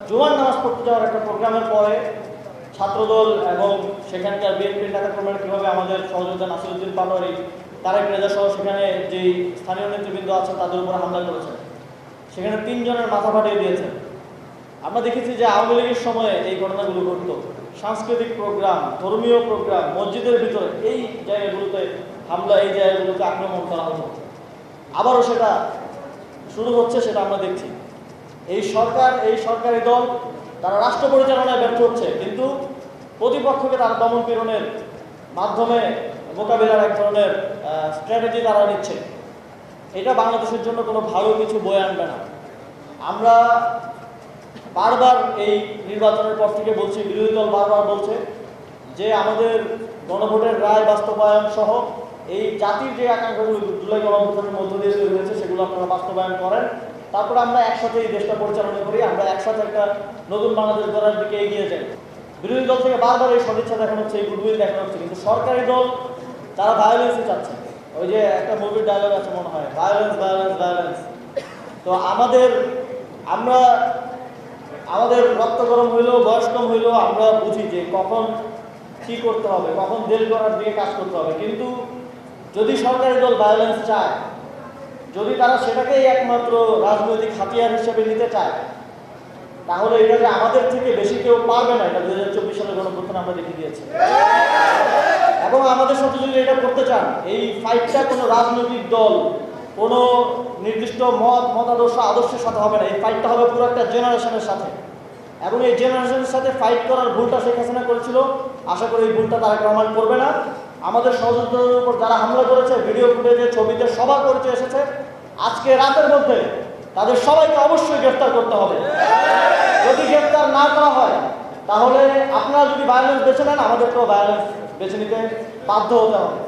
জুমার নামাজ পড়তে যাওয়ার একটা প্রোগ্রামের পরে ছাত্রদল এবং সেখানকার বিএনপির নেতাকর্মীরা কীভাবে আমাদের সহযোগিতা নাসিরউদ্দিন পাটোয়ারি তারেক রেজা সহ সেখানে যেই স্থানীয় নেতৃবৃন্দ আছেন তাদের উপর হামলা করেছেন, সেখানে 3 জনের মাথা ফাটিয়ে দিয়েছেন। আমরা দেখেছি যে আওয়ামী লীগের সময়ে এই ঘটনাগুলো ঘটতো। সাংস্কৃতিক প্রোগ্রাম, ধর্মীয় প্রোগ্রাম, মসজিদের ভিতরে এই জায়গাগুলোতে হামলা, এই জায়গাগুলোতে আক্রমণ করা হতো। আবারও সেটা শুরু হচ্ছে, সেটা আমরা দেখছি। এই সরকারি দল তারা রাষ্ট্র পরিচালনায় ব্যর্থ হচ্ছে, কিন্তু প্রতিপক্ষকে তারা দমন পীড়নের মাধ্যমে মোকাবিলার এক ধরনের স্ট্র্যাটেজি তারা নিচ্ছে। এটা বাংলাদেশের জন্য কোনো ভালো কিছু বয়ে আনবে না। আমরা বারবার এই নির্বাচনের পর থেকে বলছি, বিরোধী দল বারবার বলছে যে আমাদের গণভোটের রায় বাস্তবায়ন সহ এই জাতির যে আকাঙ্ক্ষাগুলো জুলাই গণঅভ্যুত্থানের মধ্য দিয়ে তৈরি হয়েছে সেগুলো আপনারা বাস্তবায়ন করেন, তারপরে আমরা একসাথে এই দেশটা পরিচালনা করি, আমরা একসাথে একটা নতুন বাংলাদেশ গড়ার দিকে এগিয়ে যাই। বিরোধী দল থেকে বারবার এই সদিচ্ছা দেখানো হচ্ছে, এই গুডউইল দেখানো হচ্ছে, কিন্তু সরকারি দল তারা ভায়োলেন্সই চাচ্ছে। ওই যে একটা মুভির ডায়লগ আছে মনে হয়, ভায়োলেন্স ভায়োলেন্স ভায়োলেন্স। তো আমাদের রক্ত গরম হইলেও, বয়স কম হইলেও আমরা বুঝি যে কখন কি করতে হবে, কখন দেশ গড়ার দিকে কাজ করতে হবে। কিন্তু যদি সরকারি দল ভায়োলেন্স চায়, যদি তারা সেটাকেই একমাত্র রাজনৈতিক হাতিয়ার হিসেবে নিতে চায়, তাহলে এটা যে আমাদের থেকে বেশি কেউ পারবে না, এটা 2024 সালের গণঅভ্যুত্থানে আমরা দেখে দিয়েছি। এবং আমাদের সাথে যদি এটা করতে চান, এই ফাইটটা কোনো রাজনৈতিক দল, কোনো নির্দিষ্ট আদর্শের সাথে হবে না। এই ফাইটটা হবে পুরো একটা জেনারেশনের সাথে। এবং এই জেনারেশনের সাথে ফাইট করার ভুলটা শেখ হাসিনা করেছিল, আশা করি এই ভুলটা তারা প্রমাণ করবে না। আমাদের সহযোগিতার উপর যারা হামলা করেছে, ভিডিও ফুটেজে, ছবিতে সবার পরিচয় এসেছে, আজকে রাতের মধ্যে তাদের সবাইকে অবশ্যই গ্রেফতার করতে হবে। যদি গ্রেফতার না করা হয়, তাহলে আপনারা যদি ভায়োলেন্স বেছে নেন, আমাদেরকেও ভায়োলেন্স বেছে নিতে বাধ্য হতে হবে।